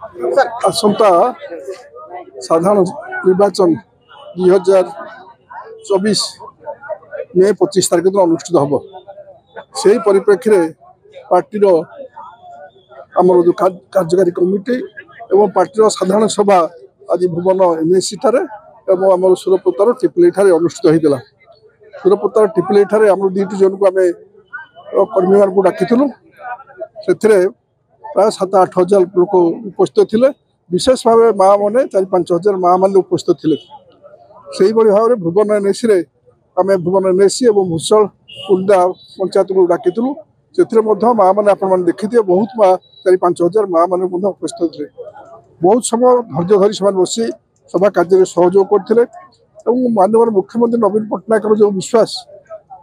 आसंता साधारण निर्वाचन 2024 मे 25 तारिख दिन अनुष्ठित हम से परिप्रेक्षी में पार्टी आमर जो कार्यकारी कमिटी एवं पार्टी साधारण सभा आज भुवन एनएसी ठारे एवं आम सुरपुतार टिपली ठारे अनुष्ठित होता सुरपुतार टिपली ठारे आम दुईट जन को आम कर्मी मान डाकिलु से प्राय 7-8 हजार लोक उपस्थित थे विशेष भाव माँ मैंने 4-5 हजार माँ मैंने उपस्थित थे से भाव में भुवन एनएसी आम भुवन एनएसी और भूषल कुंडा पंचायत को डाकिलु से माँ मैंने आप देखिए बहुत माँ 4-5 हजार माँ मैंने उपस्थित थे बहुत समय धैर्य धरी से बसी सभा कार्य सहयोग करते माननीय मुख्यमंत्री नवीन पट्टनायक जो विश्वास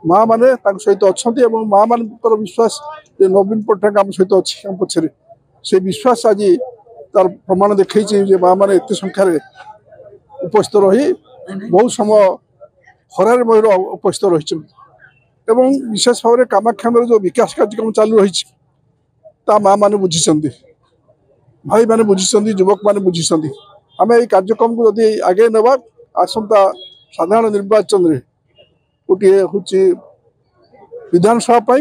माँ मैंने सहित अच्छा माँ मान विश्वास नवीन पट्टनायक आम सहित अच्छी आम पछरे से विश्वास आज तार प्रमाण देखी माँ मैंने एत संख्यार उपस्थित रही बहुत समय खरार मयूर उपस्थित रही विशेष भाव में कामाख्या जो विकास कार्यक्रम चालू रही माँ मैंने बुझी भाई मैंने बुझी युवक मैंने बुझी आम ये कार्यक्रम को जदि आगे नवा आसंता साधारण निर्वाचन में गोटे हूँ विधानसभा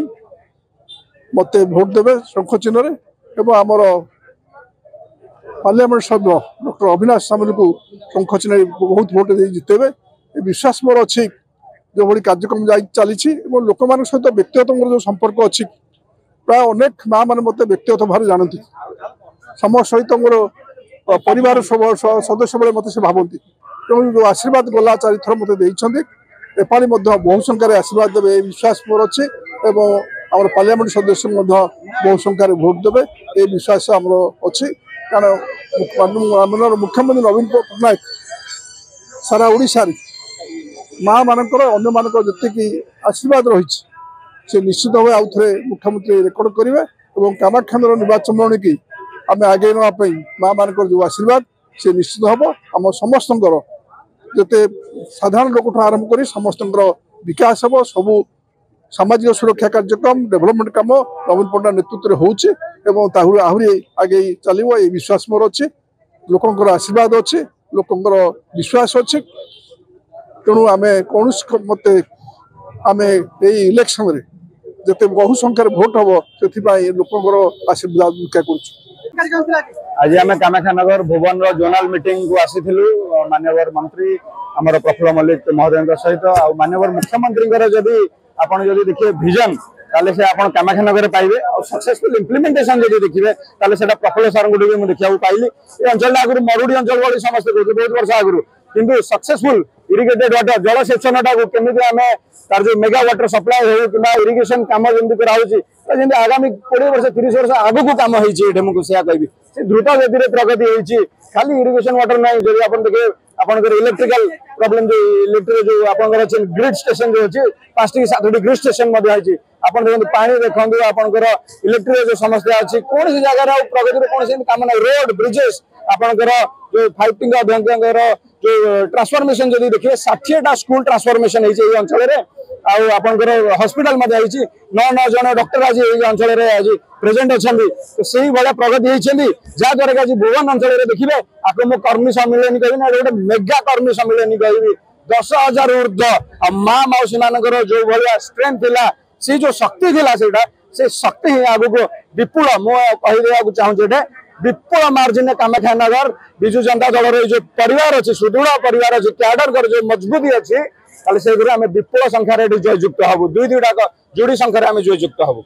मत भोट देवे शंख चिन्ह एवं आमर पार्लियामेंट सभ्य डॉक्टर अविनाश सामल को शंख चिन्ह बहुत भोट दे जितेबे विश्वास मोर अच्छी जो भाई कार्यक्रम चली लोक मान सहित व्यक्तिगत मोर जो संपर्क अच्छी प्राय अनेक माँ मैंने मत व्यक्तिगत भाव जानती सम सहित मोर परिवार सदस्य बेले मत से भावती तेणु जो आशीर्वाद गला 4 थर मत एपाली बहु संख्यार आशीर्वाद देवे विश्वास मोर अच्छे एवं आम पार्लियामेंट सदस्य बहु संख्यार भोट देवे ये विश्वास आम अच्छी कारण मुख्यमंत्री नवीन पट्टनायक सारा ओडिशा माँ मानकर अन्य मानक जी आशीर्वाद रही से निश्चित भाव आउ थे मुख्यमंत्री रेकर्ड करेंगे और कामाख्या निर्वाचन मणि की आम आगे नापी माँ मानक जो आशीर्वाद से निश्चित हम आम समस्त जिते साधारण लोक आरंभ कर समस्त विकास हम सबू सामाजिक सुरक्षा कार्यक्रम डेभलपमेंट कम नवीन पट्टनायक नेतृत्व हो आहरी आगे चलो ये विश्वास मोर अच्छे लोकंर आशीर्वाद अच्छे लोकंर विश्वास अच्छे तेणु आम कौन मत आम इलेक्शन रे जिते बहु संख्यार भोट हम से लोकंर आशीर्वाद भिक्षा कर आज आम कामाख्यानगर भुवन जोनाल मीटिंग को आसीलु माननीय मंत्री आमर प्रफुल्ल मल्लिक महोदय सहित माननीय मुख्यमंत्री जदि आपड़ जदि देखिए विजन ताले से आप कामाख्यानगर पाइबे और सक्सेसफुल इम्प्लीमेंटेशन जब देखिए ताले से प्रफुल्ल सर को भी देखा पाइली ये अंचल आगुरी मरुड़ी अंचल भाई समस्त कहते बहुत वर्ष आगुरी किंतु सक्सेसफुल इरिगेटेड वाटर जलसेचन टाक केमी आम तार जो मेगा वाटर सप्लाई हो कि इरिगेशन कम जमी कराऊँगी आगामी 20 वर्ष 30 वर्ष आगू कम होती मुझे कहि द्रुत गति प्रगति होती खाली इरिगेशन वाटर ना जब आप देखिए आपंकर इलेक्ट्रिकल प्रॉब्लम जो इलेक्ट्रिक जो आपंकर ग्रिड स्टेशन जो अच्छी 5 की 7 ग्रिड स्टेशन आप देखते पानी देखते आपंकर इलेक्ट्रिक जो समस्या अच्छी कौन सी जगह प्रगति कौन कम ना रोड ब्रिजेस आपंकर जो 5 टी बैंकर जो ट्रांसफॉर्मेशन जब देखिए 60टा स्कूल ट्रांसफॉर्मेशन होती अंचल आपंकर हॉस्पिटल 9 जन डॉक्टर आज अंचल आज प्रेजेंट अच्छा तो से भाया प्रगति होती जहाद्वारा कि आज भुवन अंचल देखिए आपको मुझे कर्मी सम्मिलन कह गोटे मेगा कर्मी सम्मिलन कहि 10,000 ऊर्ध्व माँ मौसी मान जो भाया स्ट्रेंथ थिला से जो शक्ति थिला से शक्ति ही आगु विपुल मुझे चाहूँगी विपुल मार्जिन कामाख्यानगर विजु जनता दल जो परिवार अच्छी सुदृढ़ परिवार अच्छी कैडर जो मजबूती अच्छी ताले से विपुल संख्यार जययुक्त हबू 2-2 जोड़ी संख्यार जययुक्त हबू।